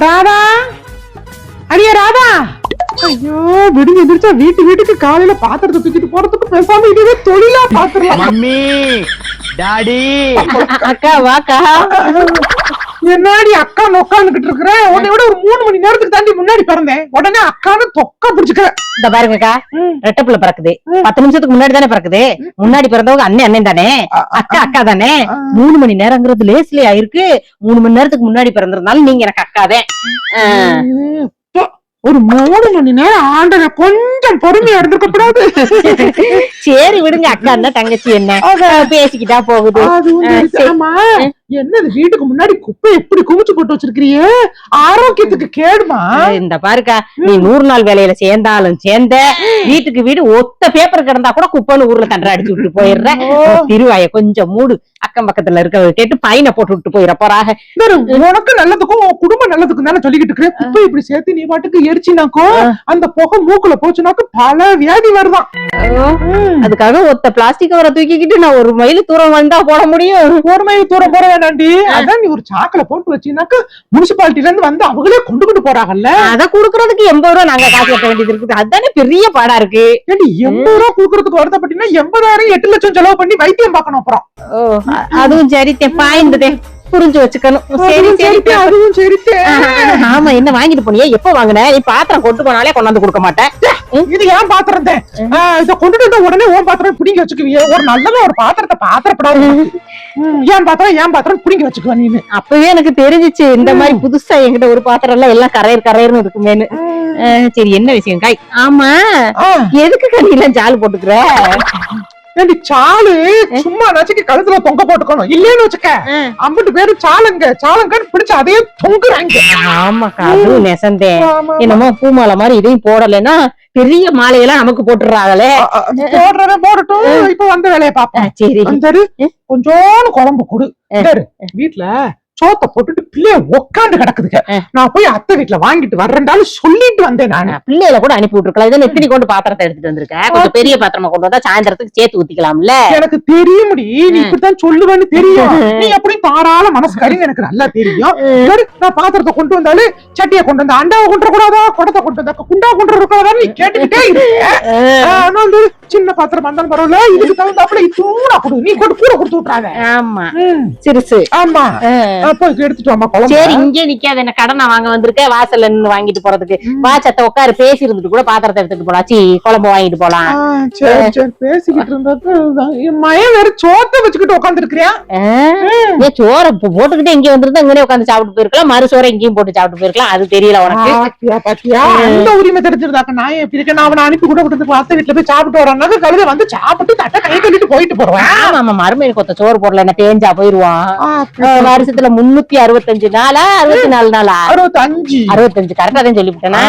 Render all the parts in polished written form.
ராதா, அடியே ராதா. ஐயோ, விடுங்க எந்திரிச்சா வீட்டுக்கு காலையில பாத்திரத்தை தூக்கிட்டு போறதுக்கு பேசாம இதுவே தொழிலா பாத்துறலாம். Mummy, daddy. அக்கா வாக்கா. என்னாடி அக்கா நொக்காந்துகிட்டு இருக்கிற? உன்னை விட ஒரு 3 மணி நேரத்துக்கு தாண்டி முன்னாடி பிறந்தேன். உடனே அக்கான்னு தொக்க பிடிச்சுக்க. இந்த பாருங்கக்கா, ரெட்டை பிள்ளை பிறக்குது. 10 நிமிஷத்துக்கு முன்னாடி தானே பிறக்குது. முன்னாடி பிறந்தவங்க அண்ணன் தானே, அக்கா அக்கா தானே. 3 மணி நேரங்கிறது லேஸ்லயே ஆயிருக்கு. 3 மணி நேரத்துக்கு முன்னாடி பிறந்திருந்தாலும் நீங்க எனக்கு அக்காதே. ஒரு 3 மணி நேரம் ஆண்டன கொஞ்சம் பொறுமையா இருந்திருக்க கூடாது. சரி விடுங்க, அக்கா இருந்தா தங்கச்சி என்ன பேசிக்கிட்டா போகுது. ஆமா, என்னது வீட்டுக்கு முன்னாடி குப்பை எப்படி குமிச்சு போட்டு வச்சிருக்கிறிய? ஆரோக்கியத்துக்கு கேடுமா? இந்த பாருக்கா, நீ 100 நாள் வேலையில சேர்ந்தாலும் சேர்ந்த, வீட்டுக்கு வீடு ஒத்த பேப்பர் கிடந்தா கூட குப்பைன்னு ஊர்ல தண்டை அடிச்சு விட்டு போயிடுற. திருவாய கொஞ்சம் மூடு. அக்கம் பக்கத்துல இருக்க கேட்டு பையனை போட்டு விட்டு போயிட போறாங்க. உனக்கு நல்லதுக்கும் குடும்ப நல்லதுக்கும் தானே சொல்லிக்கிட்டு இருக்கிறேன். குப்பை இப்படி சேர்த்து நீ பாட்டுக்கு எரிச்சினாக்கோ அந்த புகை மூக்குல போச்சுனாக்கோ பல வியாதி வருதான். அதுக்காக ஒத்த பிளாஸ்டிக் கவரை தூக்கிக்கிட்டு நான் 1 மைல் தூரம் வந்தா போட முடியும்? 1 மைல் தூரம் போட வேண்டாண்டி. அதான் நீ ஒரு சாக்குல போட்டு வச்சினாக்க முனிசிபாலிட்டில இருந்து வந்து அவங்களே கொண்டு போறாங்கல்ல. அதை குடுக்கறதுக்கு 80 ரூபா நாங்க காசு கட்ட வேண்டியது இருக்குது. அதுதானே பெரிய பாடா இருக்கு. 80 ரூபா குடுக்கறதுக்கு வருத்தப்பட்டீங்கன்னா 80,000 8 லட்சம் செலவு பண்ணி வைத்தியம் பார்க்கணும். அப்புறம் அதுவும் சரி, பாய்ந்ததே புரிஞ்சு வச்சுக்கணும். சரி சரி, அதுவும் சரி. ஆமா, என்ன வாங்கிட்டு போனியா? எப்ப வாங்கின? நீ பாத்திரம் கொண்டு போனாலே கொண்டாந்து கொடுக்க மாட்டேன். இது ஏன் பாத்திரம்? இத கொண்டுட்டு உடனே உன் பாத்திரம் புடிங்கி வச்சுக்குவிய? ஒரு நல்லதா ஒரு பாத்திரத்தை பாத்திரப்படாது. ஏன் பாத்திரம் புடிங்கி வச்சுக்குவ நீ? அப்பவே எனக்கு தெரிஞ்சிச்சு இந்த மாதிரி புதுசா என்கிட்ட ஒரு பாத்திரம் எல்லாம் கரையர்னு இருக்குமேனு. சரி, என்ன விஷயம் காய்? ஆமா, எதுக்கு நீ எல்லாம் ஜால் போட்டுக்கிற? சாலு சும்மா நச்சுக்கு கழுத்துல தொங்க போட்டுக்கணும். இல்லன்னு வச்சுக்க, 50 பேரு சாலங்கன்னு பிடிச்சு அதே தொங்குறாங்க. ஆமாக்கா, அதுவும் நெசந்தேன். என்னமோ பூமாலை மாதிரி இதையும் போடலைன்னா பெரிய மாலையெல்லாம் நமக்கு போட்டுறாங்களே. போடட்டும். இப்ப வந்த வேலையை பாப்பேன். சரி, கொஞ்சோன்னு குழம்பு கொடு. வீட்டுல சோத்த போட்டுட்டு பிள்ளைய உக்காந்து கிடக்குதுங்க. நான் போய் அத்தை வீட்டுல வாங்கிட்டு வர்றேன்டாலும் சொல்லிட்டு வந்தேன். நானு பிள்ளைல கூட அனுப்பி விட்டுருக்கலாம். இதை எத்தனை கொண்டு பாத்திரத்தை எடுத்துட்டு வந்திருக்கேன். கொஞ்சம் பெரிய பாத்திரமா கொண்டு வந்தா சாயந்தரத்துக்கு சேர்த்து ஊத்திக்கலாம்ல. எனக்கு தெரியும், நீ இப்படித்தான் சொல்லுவேன்னு தெரியும். நீ எப்படி தாராள மனசுக்காரின்னு எனக்கு நல்லா தெரியும். நான் பாத்திரத்தை கொண்டு வந்தாலும் சட்டியை கொண்டு வந்தா அண்டாவை கொண்டு கூடாதா, குடத்தை கொண்டு வந்தா குண்டா கொண்டு இருக்கக்கூடாதான்னு நீ கேட்டுக்கிட்டே இருக்கேன். சின்ன பாத்திரம் வந்தாலும் பரவாயில்ல, இதுக்கு தகுந்தாப்புல தூணா கொடு. நீ கொண்டு கூட கொடுத்து விட்டுறாங்க. ஆமா, சிறுசு. ஆமா, எடுத்துட்டு வாமா. சரி, இங்கே நிக்காத. என்ன கடனை வாங்க வந்திருக்க? வாசல்ல நின்னு வாங்கிட்டு போறதுக்கு வா. சத்த உட்காரு, பேசி இருந்துட்டு கூட பாத்திரத்தை எடுத்துட்டு போலாம். குழம்பு வாங்கிட்டு போலாம். சரி, பேசிக்கிட்டு இருந்தா மயம் வேற சோத்த வச்சுக்கிட்டு உட்கார்ந்து இருக்கிறியா? ஏன் சோற போட்டுக்கிட்டே இங்கே வந்துருந்தா இங்கே உட்காந்து சாப்பிட்டு போயிருக்கலாம். மறு சோற இங்கேயும் போட்டு சாப்பிட்டு போயிருக்கலாம். அது தெரியல உனக்கு. பாத்தியா, அந்த உரிமை தெரிஞ்சிருந்தாக்க நான் எப்படி இருக்கேன்? நான் அவனை அனுப்பி கூட விட்டு அத்தை வீட்டுல போய் சாப்பிட்டு வராங்க. கழுத வந்து சாப்பிட்டு தட்டை கை கட்டிட்டு போயிட்டு போறேன். ஆமா, மருமையை கொத்த சோறு போடல என்ன தேஞ்சா போயிருவான். வருஷத்துல 365 நாளா 64 நாளா 65 கரெக்டா தான் சொல்லிவிட்டேனா?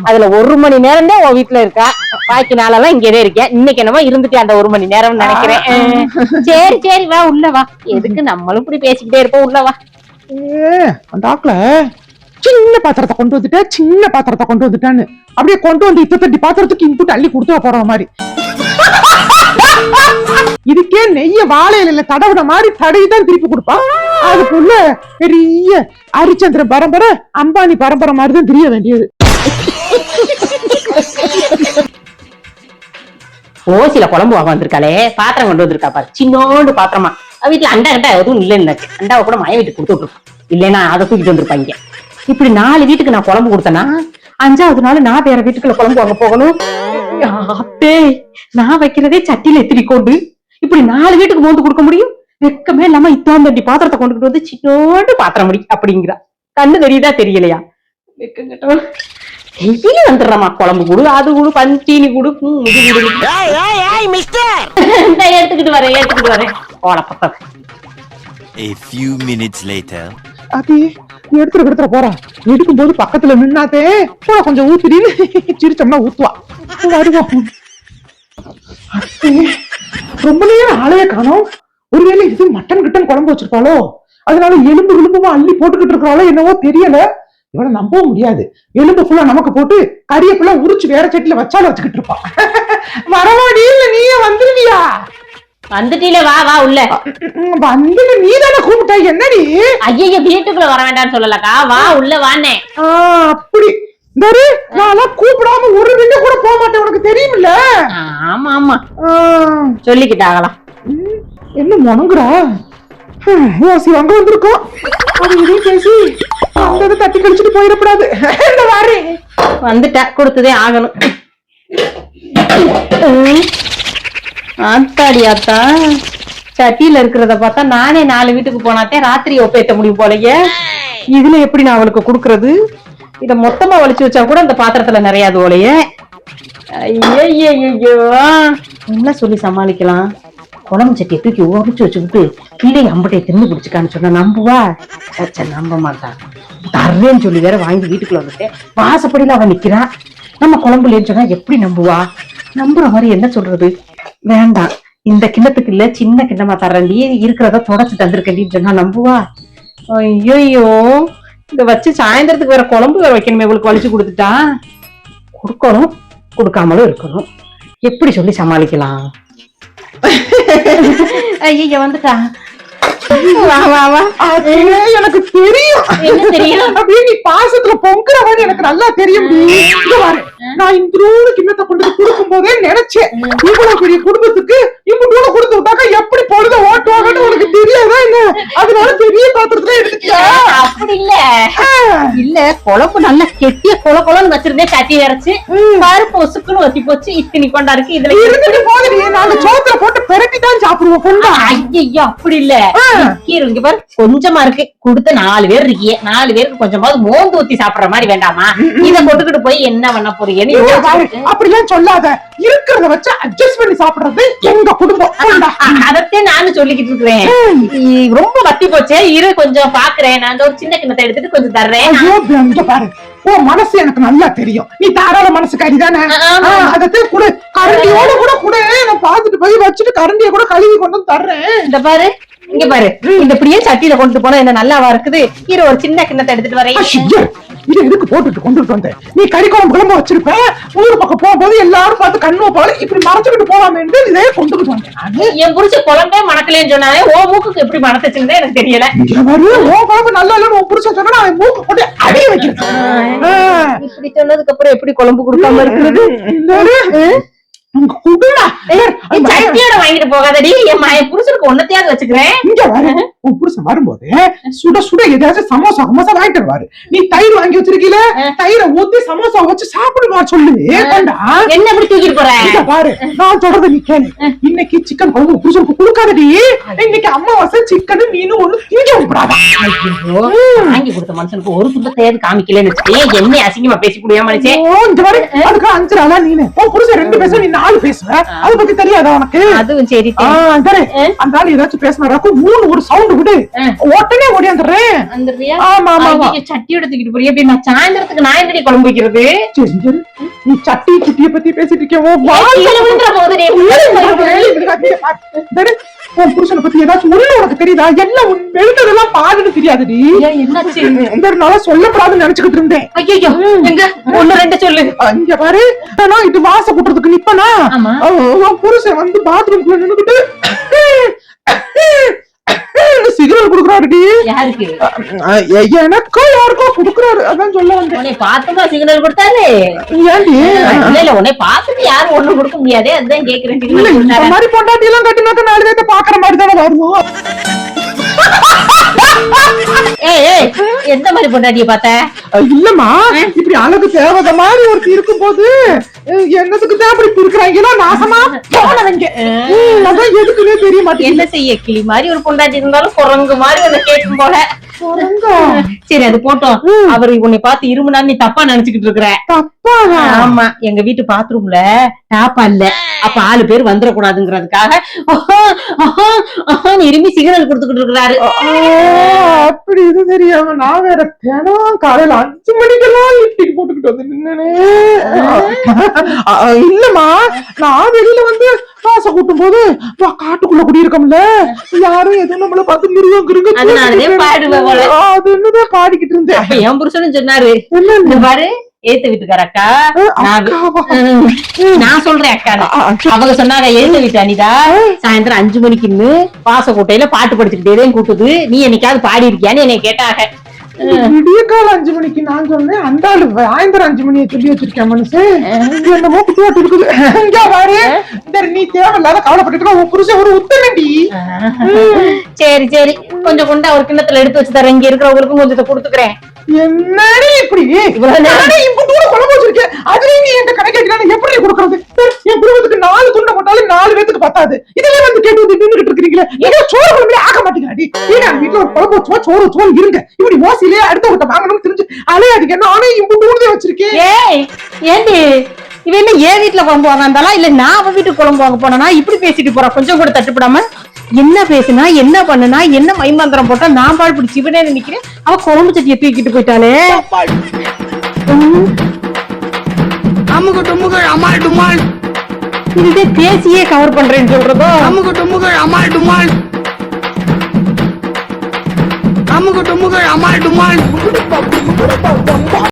அதுல 1 மணி நேரம் தான் உன் வீட்டுல இருக்கா. பாக்கி நாளெல்லாம் இங்கேதான் இருக்கேன். இன்னைக்கு என்னமோ இருந்துட்டு அந்த 1 மணி நேரம் நினைக்கிறேன். சரி வா, உள்ள வா. எதுக்கு நம்மளும் இப்படி பேசிக்கிட்டே இருப்போம்? உள்ள வா. டாக்ல சின்ன பாத்திரத்தை கொண்டு வந்துட்டான்னு அப்படியே கொண்டு வந்து இத்தடி பாத்திரத்துக்கு இன்புட் அள்ளி கொடுத்து போற மாதிரி. இதுக்கே நெய்ய வாழையில தடவுன மாதிரி தடவிதான் திருப்பி கொடுப்பான். அதுக்குள்ள பெரிய ஹரிச்சந்திர பரம்பரை, அம்பானி பரம்பரை மாதிரிதான் தெரிய வேண்டியது. ஓசில குழம்பு வாங்க வந்திருக்காளே, பாத்திரம் கொண்டு வந்திருக்கா பாரு. சின்னோண்டு பாத்திரமா. வீட்டுல அண்டா எதுவும் இல்லைன்னு அண்டாவை கூட மய வீட்டுக்கு கொடுத்து விட்டுருக்கோம். இல்லைன்னா அதை தூக்கிட்டு வந்திருப்பாங்க. இப்படி 4 வீட்டுக்கு நான் குழம்பு கொடுத்தேன்னா 5வது நாள் நான் வேற வீட்டுக்குள்ள குழம்பு வாங்க போகணும். நான் வைக்கிறதே சட்டியில எத்திரி கொண்டு இப்படி 4 வீட்டுக்கு மோந்து கொடுக்க முடியும்? வெக்கமே இல்லாம இத்தாந்தண்டி பாத்திரத்தை கொண்டுகிட்டு வந்து சின்னோண்டு பாத்திரம் முடி அப்படிங்கிறா. கண்ணு தெரியுதா தெரியலையா? வெக்கங்கட்டவன் வந்துடுறமா. குழம்பு குடு, அது குடு, பஞ்சீனி குடு, எடுத்துக்கிட்டு வரேன். ஓட பக்கம். A few minutes later. அது எடுத்துட்டு போறா. எடுக்கும் போது பக்கத்துல நின்னாதே கொஞ்சம் ஊத்துடின்னு சிரிச்சோம்னா ஊத்துவா. வருவோம். ரொம்ப நேரம் ஆளைய காணோம். ஒருவேளை இது மட்டன் கிட்டன் குழம்பு வச்சிருப்பாளோ, அதனால எலும்புமா அள்ளி போட்டுக்கிட்டு இருக்கிறாளோ என்னவோ தெரியல. இவளை நம்பவும் முடியாது. எலும்பு ஃபுல்லா நமக்கு போட்டு கறியை ஃபுல்லா உரிச்சு வேற சட்டில வச்சாலும் வச்சுக்கிட்டு இருப்பான். வரவாடி, இல்ல நீயே வந்துருவியா? வந்துட்டீல, வா வா உள்ள. வந்து நீ தானே கூப்பிட்ட, என்னடி? ஐயோ, வீட்டுக்குள்ள வர வேண்டாம்னு சொல்லலக்கா, வா உள்ள வானே. அப்படி நான் கூப்பிடாம ஒரு வீட்டு கூட போக மாட்டேன், உனக்கு தெரியுமில்ல? ஆமா ஆமா, சொல்லிக்கிட்டாங்களாம். என்ன முணங்குறா? யோசி அங்க வந்திருக்கோம், அது இதையும் பேசி அந்த தட்டி கழிச்சுட்டு போயிடக்கூடாது. வந்துட்டா, கொடுத்ததே ஆகணும். ஆத்தாடி ஆத்தா, சட்டியில இருக்கிறத பார்த்தா நானே 4 வீட்டுக்கு போனாத்தே ராத்திரி ஒப்பேத்த முடியும் போலயே. இதுல எப்படி நான் அவளுக்கு குடுக்கறது? இத மொத்தமா வலிச்சு வச்சா கூட அந்த பாத்திரத்துல நிறையாது போலயே. ஐயோ, என்ன சொல்லி சமாளிக்கலாம்? குழம்பு சட்டியை தூக்கி உரைச்சு வச்சுக்கிட்டு கீழே அம்பட்டையை தின்னு குடிச்சுக்கான்னு சொன்னா நம்புவா? நம்ப மாட்டான். தர்றேன்னு சொல்லி வேற வாங்கி வீட்டுக்குள்ள வந்துட்டேன், வாசப்படியில அவன் நிக்கிறா. நம்ம குழம்புலன்னு சொன்னா எப்படி நம்புவா? நம்புற மாதிரி என்ன சொல்றது? வேண்டாம், இந்த கிண்ணத்துக்கு இல்ல, சின்ன கிண்ணமா தர்றேன்டி, இருக்கிறத தொடச்சு தந்திருக்கேன்னு சொன்னா நம்புவா? ஐயோ, இத வச்சு சாயந்தரத்துக்கு வேற குழம்பு வேற வைக்கணுமே, இவளுக்கு வலிச்சு கொடுத்துட்டா. கொடுக்கணும், கொடுக்காமலும் இருக்கணும். எப்படி சொல்லி சமாளிக்கலாம்? ஐயா வந்துட்டா, எனக்கு தெரியும். என்ன தெரியும்? அப்படியே நீ பாசத்துல பொங்குறவன் எனக்கு நல்லா தெரியும். நான் இந்த கிண்ணத்தை கொண்டு கொடுக்கும் போதே நினைச்சேன், இவ்வளவு பெரிய குடும்பத்துக்கு இவ்வளவு கொடுத்து விட்டாக்க எப்படி பொழுத ஓட்டுவாங்கன்னு உனக்கு தெரியாதா என்ன? அதனால பெரிய பாத்திரத்துல எடுத்துக்கியா? அப்படி இல்ல இல்ல, குழம்பு நல்லா கெட்டிய கொலன்னு வச்சிருந்தேன், சட்டி இறச்சு பருப்பு ஒசுக்குன்னு ஒத்தி போச்சு. இத்தனி கொண்டா இருக்கு, இதுல இருந்துட்டு போகுது. நாங்க சோத்துல போட்டு பெரட்டி தான் சாப்பிடுவோம். கொண்டா. ஐயோ, அப்படி இல்ல, இங்க பாரு, கொஞ்சமா இருக்கு. கொடுத்த 4 பேர் இருக்கியே, 4 பேருக்கு கொஞ்சமாவது மோந்து ஊத்தி சாப்பிடுற மாதிரி வேண்டாமா? இத கொட்டுக்கிட்டு போய் என்ன பண்ண போறீங்க? அப்படிலாம் சொல்லாத, இருக்கிறத வச்சு அட்ஜஸ்ட் பண்ணி சாப்பிடுறது எங்க குடும்பம். அதத்தே நானும் சொல்லிக்கிட்டு இருக்கிறேன். ரொம்ப வத்தி போச்சே, இரு கொஞ்சம் பாக்குறேன், நான் ஒரு சின்ன கிண்ணத்தை எடுத்துட்டு கொஞ்சம் தர்றேன். பாரு, உன் மனசு எனக்கு நல்லா தெரியும், நீ தாராள மனசுக்காரி தானே. அதத்தை கூட கரண்டியோட கூட கூட நான் பாத்துட்டு போய் வச்சுட்டு கரண்டிய கூட கழுவி கொண்டு தர்றேன். இந்த பாரு, இங்க பாரு, இந்த இப்படியே சட்டியில கொண்டு போனா என்ன நல்லாவா இருக்குது? இரு ஒரு சின்ன கிண்ணத்தை எடுத்துட்டு வரேன். இது எதுக்கு போட்டுட்டு கொண்டுட்டு வந்த? நீ கறி குழம்பு வச்சிருப்ப, ஊர் பக்கம் போகும்போது எல்லாரும் பார்த்து கண்ணு போல இப்படி மறைச்சுக்கிட்டு போலாமே இதே கொண்டுட்டு வந்தேன். என் புரிச்ச குழம்பே மணக்கலன்னு சொன்னாலே ஓ மூக்குக்கு எப்படி மணத்துச்சுன்னு எனக்கு தெரியல. ஓ குழம்பு நல்லா இல்லன்னு உன் புருஷன் சொன்னா அவன் மூக்கு போட்டு அடைய வைக்கிறேன். இப்படி சொன்னதுக்கு அப்புறம் எப்படி குழம்பு கொடுக்காம இருக்கிறது? சட்டியோட வாங்கிட்டு போகாதடி, என் புருஷனுக்கு ஒன்னத்தையாவது வச்சுக்கிறேன். இங்க வர உன் புருஷன் வரும்போது சுட சுட ஏதாச்சும் சமோசா வாங்கிட்டு வருவாரு. நீ தயிர் வாங்கி வச்சிருக்கீல, தயிரை ஊத்தி சமோசா வச்சு சாப்பிடுவா சொல்லு. என்ன இப்படி தூக்கிட்டு போற? பாரு, நான் சொல்றது நீ கேளு. இன்னைக்கு சிக்கன் குழம்பு புருஷனுக்கு கொடுக்காதடி. இன்னைக்கு அம்மாவாசை சிக்கன் மீன் ஒண்ணு தீங்க விடாதா. வாங்கி கொடுத்த மனுஷனுக்கு ஒரு துன்பத்தையாவது காமிக்கலன்னு என்ன அசிங்கமா பேசி கூடிய மனுஷன். அதுக்கு 5 நாளா நீனு உன் புருஷன் 2 பேச, நீ 4 பேசுவ. அதை பத்தி தெரியாதா உனக்கு? அதுவும் சரி. அந்த ஆள் ஏதாச்சும் பேசினாராக்கு 3 ஒரு சவுண்ட் விடு, உடனே ஓடியாந்துடுறேன். ஆமா ஆமா, சட்டி எடுத்துக்கிட்டு போறிய, அப்படி நான் சாயந்தரத்துக்கு நான் என்னடி குழம்பு வைக்கிறது? நீ சட்டி கிட்டிய பத்தி பேசிட்டு இருக்கேன். உன் புருஷனை பத்தி ஏதாச்சும் உள்ள உனக்கு தெரியுதா? எல்லாம் எழுந்ததெல்லாம் பாடுன்னு தெரியாதுடி. என்னால சொல்லப்படாதுன்னு நினைச்சுக்கிட்டு இருந்தேன். ஐயோ, எங்க 1 2 சொல்லு. இங்க பாரு, நான் இது வாச கூட்டுறதுக்கு நிப்பனா, உன் புருஷன் வந்து பாத்ரூம்குள்ள நின்னுக்கிட்டு சிக்னல் குடுக்குறாருடி. யாருக்கு? எனக்கோ யாருக்கோ குடுக்குறாரு, அதான் சொல்ல வந்தேன். உன்னை பார்த்துமா சிக்னல் கொடுத்தாரு? ஏன்டி? இல்ல, உன்னை பார்த்துட்டு யாரும் ஒண்ணும் கொடுக்க முடியாதே, அதுதான் கேக்குறேன். இந்த மாதிரி பொண்டாட்டி எல்லாம் கட்டினாக்க 4 பேர்த்த பாக்குற மாதிரி தானே வருவோம். எந்த மாதிரி பொண்டாட்டிய பார்த்த? இல்லம்மா, இப்படி அழகு தேவத மாதிரி ஒருத்தி இருக்கும் போது என்னத்துக்கு தான் அப்படி இருக்கிறாங்களோ நாசமா போனவங்க. அதான் எதுக்குன்னே தெரிய மாட்டேங்குது. என்ன செய்ய, கிளி மாதிரி ஒரு பொண்டாட்டி இருந்தாலும் குரங்கு மாதிரி அதை கேட்கும் போல. சரி, அது போட்டோம். அவர் உன்னை பார்த்து இருமுனா நீ தப்பா நினைச்சுக்கிட்டு இருக்கிற. தப்பா? ஆமா, எங்க வீட்டு பாத்ரூம்ல டாப்பா இல்ல, அப்ப 4 பேர் வந்துடக்கூடாதுங்கிறதுக்காக இருமி சிக்னல் கொடுத்துக்கிட்டு இருக்கிறாரு. அப்படி இது தெரியாம நான் வேற தினம் காலையில 5 மணிக்கெல்லாம் லிப்டிக் போட்டுக்கிட்டு வந்து நின்னே. இல்லம்மா, நான் வெளியில வந்து காசை கூட்டும் போது காட்டுக்குள்ள குடியிருக்கோம்ல, யாரும் எதுவும் நம்மள பார்த்து மிருகம் அதனாலதான் பாடுவேன். அது என்னதான் பாடிக்கிட்டு இருந்தேன். என் புருஷனும் சொன்னாரு, பாரு ஏத்து வீட்டுக்கார அக்கா அக்காவா? நான் சொல்றேன் அக்கா அவங்க சொன்னாங்க ஏத்து வீட்டு அனிதா சாயந்தரம் 5 மணிக்குன்னு பாசக்கோட்டையில பாட்டு படிச்சுக்கிட்டே கூட்டுது நீ என்னைக்காவது பாடி இருக்கியான்னு என்னை கேட்டாங்க விடிய கால 5 மணிக்கு நான் சொன்னேன் அந்த ஆளு சாயந்தரம் 5 மணியை சொல்லி வச்சிருக்கேன் மனுஷன் என்னமோ குத்துவாட்டு இருக்குது இங்க பாரு நீ தேவையில்லாத கவலைப்பட்டு உன் புருஷன் ஒரு உத்தரண்டி சரி சரி கொஞ்சம் கொண்டா ஒரு கிண்ணத்துல எடுத்து வச்சு தரேன் இங்க இருக்கிறவங்களுக்கும் கொஞ்சத்தை கொடுத்துக்கிறேன் என்னடி இப்படி நானே இப்படி கூட குழம்பு வச்சிருக்கேன் அதுலயும் நீ என்கிட்ட கடை கேட்கிறான்னு எப்படி கொடுக்கறது என் குடும்பத்துக்கு 4 துண்டை போட்டாலும் 4 பேத்துக்கு பத்தாது இதுலயே வந்து கேட்டு வந்து நின்றுகிட்டு இருக்கீங்களே ஏதோ சோறு குழம்புல ஆக மாட்டேங்கிறாடி ஏன்னா வீட்டுல ஒரு குழம்பு வச்சுவா சோறு இருங்க இப்படி மோசிலே அடுத்தவங்க வாங்கணும்னு தெரிஞ்சு அலையாதீங்க நானே இப்படி ஊர்தே வச்சிருக்கேன் ஏய் ஏண்டி இவ என்ன ஏன் வீட்டுல குழம்பு வாங்காந்தாளா இல்ல நான் அவ வீட்டுக்கு குழம்பு வாங்க போனா இப்படி பேசிட்டு போறா கொஞ்சம் கூட தட்டுப்படாம என்ன பேசுனா என்ன பண்ணுனா என்ன மைமந்திரம் போட்டா நான் பாடு பிடிச்சி இவனே நினைக்கிறேன் அவ குழம்பு சட்டியை தூக்கிட்டு போயிட்டாளே அமுகு டுமுகள் அமால் டுமால் இதே பேசியே கவர் பண்றேன்னு சொல்றதோ அமுகு டுமுகள் அமால் டுமால் அமுகு டுமுகள் அமால் டுமால்